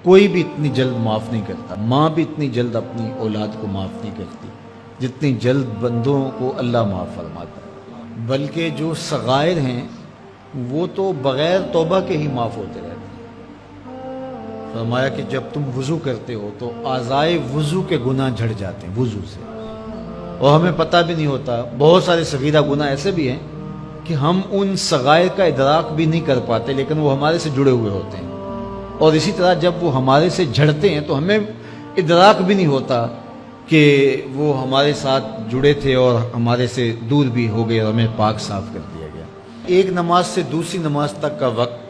کوئی بھی اتنی جلد معاف نہیں کرتا، ماں بھی اتنی جلد اپنی اولاد کو معاف نہیں کرتی جتنی جلد بندوں کو اللہ معاف فرماتا ہے، بلکہ جو صغائر ہیں وہ تو بغیر توبہ کے ہی معاف ہوتے رہتے ہیں۔ فرمایا کہ جب تم وضو کرتے ہو تو اعضائے وضو کے گناہ جھڑ جاتے ہیں وضو سے، اور ہمیں پتہ بھی نہیں ہوتا۔ بہت سارے صغیرہ گناہ ایسے بھی ہیں کہ ہم ان صغائر کا ادراک بھی نہیں کر پاتے، لیکن وہ ہمارے سے جڑے ہوئے ہوتے ہیں، اور اسی طرح جب وہ ہمارے سے جھڑتے ہیں تو ہمیں ادراک بھی نہیں ہوتا کہ وہ ہمارے ساتھ جڑے تھے اور ہمارے سے دور بھی ہو گئے اور ہمیں پاک صاف کر دیا گیا۔ ایک نماز سے دوسری نماز تک کا وقت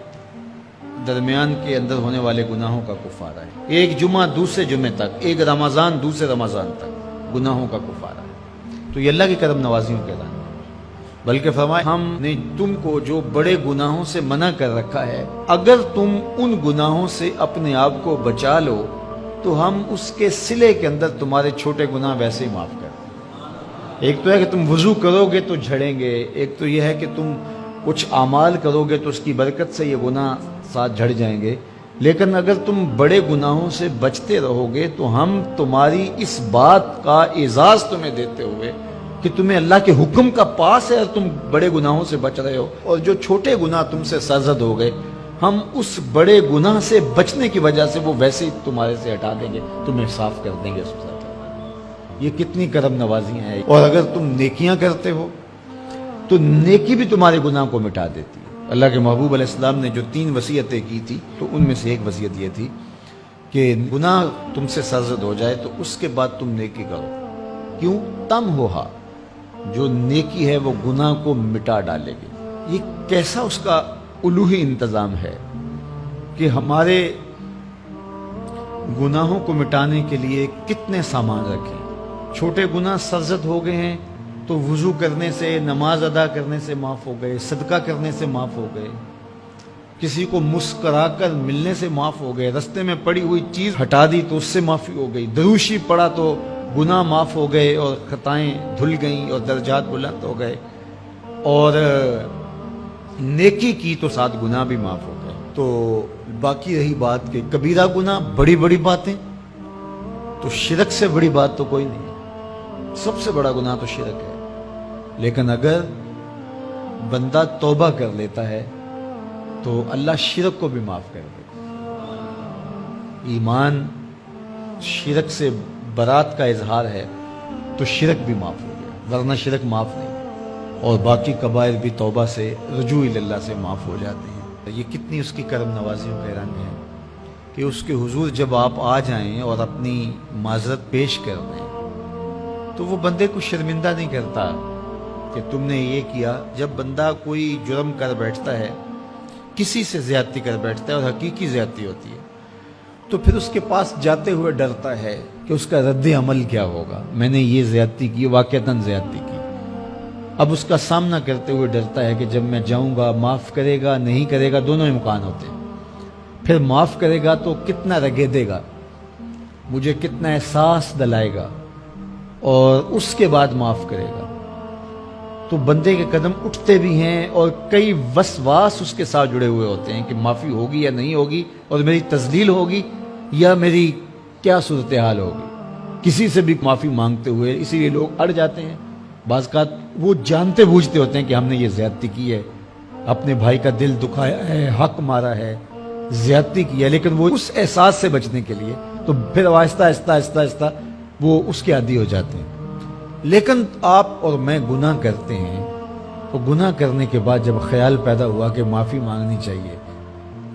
درمیان کے اندر ہونے والے گناہوں کا کفارہ ہے، ایک جمعہ دوسرے جمعے تک، ایک رمضان دوسرے رمضان تک گناہوں کا کفارہ ہے۔ تو یہ اللہ کی کرم نوازیوں کے اعلان ہے، بلکہ فرمایا ہم نے تم کو جو بڑے گناہوں سے منع کر رکھا ہے، اگر تم ان گناہوں سے اپنے آپ کو بچا لو تو ہم اس کے صلے کے اندر تمہارے چھوٹے گناہ ویسے ہی معاف کر دیں۔ ایک تو ہے کہ تم وضو کرو گے تو جھڑیں گے، ایک تو یہ ہے کہ تم کچھ اعمال کرو گے تو اس کی برکت سے یہ گناہ ساتھ جھڑ جائیں گے، لیکن اگر تم بڑے گناہوں سے بچتے رہو گے تو ہم تمہاری اس بات کا اعزاز تمہیں دیتے ہوئے کہ تمہیں اللہ کے حکم کا پاس ہے اور تم بڑے گناہوں سے بچ رہے ہو، اور جو چھوٹے گناہ تم سے سرزد ہو گئے ہم اس بڑے گناہ سے بچنے کی وجہ سے وہ ویسے ہی تمہارے سے ہٹا دیں گے، تمہیں صاف کر دیں گے اس سے۔ یہ کتنی کرم نوازیاں ہیں۔ اور اگر تم نیکیاں کرتے ہو تو نیکی بھی تمہارے گناہ کو مٹا دیتی ہے۔ اللہ کے محبوب علیہ السلام نے جو 3 وصیتیں کی تھی تو ان میں سے ایک وصیت یہ تھی کہ گناہ تم سے سرزد ہو جائے تو اس کے بعد تم نیکی کرو، کیوں؟ تم ہوہا، جو نیکی ہے وہ گناہ کو مٹا ڈالے گی۔ یہ کیسا اس کا الوہی انتظام ہے کہ ہمارے گناہوں کو مٹانے کے لیے کتنے سامان رکھیں۔ چھوٹے گناہ سرزد ہو گئے ہیں تو وضو کرنے سے، نماز ادا کرنے سے معاف ہو گئے، صدقہ کرنے سے معاف ہو گئے، کسی کو مسکرا کر ملنے سے معاف ہو گئے، رستے میں پڑی ہوئی چیز ہٹا دی تو اس سے معافی ہو گئی، دروشی پڑا تو گناہ معاف ہو گئے اور خطائیں دھل گئیں اور درجات بلند ہو گئے، اور نیکی کی تو ساتھ گناہ بھی معاف ہو گئے۔ تو باقی رہی بات کہ کبیرہ گناہ، بڑی بڑی باتیں، تو شرک سے بڑی بات تو کوئی نہیں ہے، سب سے بڑا گناہ تو شرک ہے، لیکن اگر بندہ توبہ کر لیتا ہے تو اللہ شرک کو بھی معاف کر دیتا ہے۔ ایمان شرک سے برات کا اظہار ہے تو شرک بھی معاف ہو گیا، ورنہ شرک معاف نہیں، اور باقی کبائر بھی توبہ سے، رجوع اللہ سے معاف ہو جاتے ہیں۔ یہ کتنی اس کی کرم نوازیوں کا رنگ ہے کہ اس کے حضور جب آپ آ جائیں اور اپنی معذرت پیش کر دیں تو وہ بندے کو شرمندہ نہیں کرتا کہ تم نے یہ کیا۔ جب بندہ کوئی جرم کر بیٹھتا ہے، کسی سے زیادتی کر بیٹھتا ہے اور حقیقی زیادتی ہوتی ہے، تو پھر اس کے پاس جاتے ہوئے ڈرتا ہے کہ اس کا رد عمل کیا ہوگا، میں نے یہ زیادتی کی، واقعتاً زیادتی کی، اب اس کا سامنا کرتے ہوئے ڈرتا ہے کہ جب میں جاؤں گا معاف کرے گا نہیں کرے گا، دونوں امکان ہوتے ہیں۔ پھر معاف کرے گا تو کتنا رگے دے گا، مجھے کتنا احساس دلائے گا، اور اس کے بعد معاف کرے گا، تو بندے کے قدم اٹھتے بھی ہیں اور کئی وسواس اس کے ساتھ جڑے ہوئے ہوتے ہیں کہ معافی ہوگی یا نہیں ہوگی، اور میری تذلیل ہوگی یا میری کیا صورتحال ہوگی۔ کسی سے بھی معافی مانگتے ہوئے اسی لیے لوگ اڑ جاتے ہیں، بعض اوقات وہ جانتے بوجھتے ہوتے ہیں کہ ہم نے یہ زیادتی کی ہے، اپنے بھائی کا دل دکھایا ہے، حق مارا ہے، زیادتی کی ہے، لیکن وہ اس احساس سے بچنے کے لیے تو پھر آہستہ آہستہ آہستہ آہستہ وہ اس کے عادی ہو جاتے ہیں۔ لیکن آپ اور میں گناہ کرتے ہیں تو گناہ کرنے کے بعد جب خیال پیدا ہوا کہ معافی مانگنی چاہیے،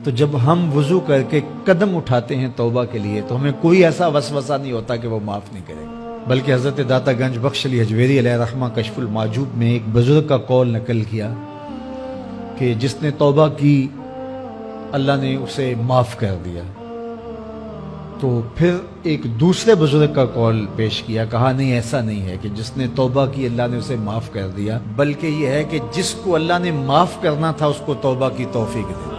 تو جب ہم وضو کر کے قدم اٹھاتے ہیں توبہ کے لیے تو ہمیں کوئی ایسا وسوسہ نہیں ہوتا کہ وہ معاف نہیں کرے گا، بلکہ حضرت داتا گنج بخش علی حجویری علیہ رحمہ کشف المعجوب میں ایک بزرگ کا قول نقل کیا کہ جس نے توبہ کی اللہ نے اسے معاف کر دیا، تو پھر ایک دوسرے بزرگ کا قول پیش کیا، کہا نہیں ایسا نہیں ہے کہ جس نے توبہ کی اللہ نے اسے معاف کر دیا، بلکہ یہ ہے کہ جس کو اللہ نے معاف کرنا تھا اس کو توبہ کی توفیق دے۔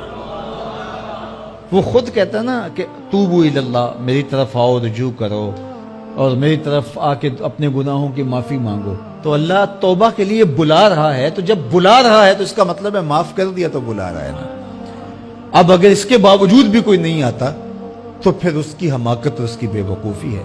وہ خود کہتا ہے نا کہ توبو الی اللہ، میری طرف آؤ، رجوع کرو اور میری طرف آ کے اپنے گناہوں کی معافی مانگو، تو اللہ توبہ کے لیے بلا رہا ہے، تو جب بلا رہا ہے تو اس کا مطلب ہے معاف کر دیا تو بلا رہا ہے نا۔ اب اگر اس کے باوجود بھی کوئی نہیں آتا تو پھر اس کی حماقت اور اس کی بے وقوفی ہے.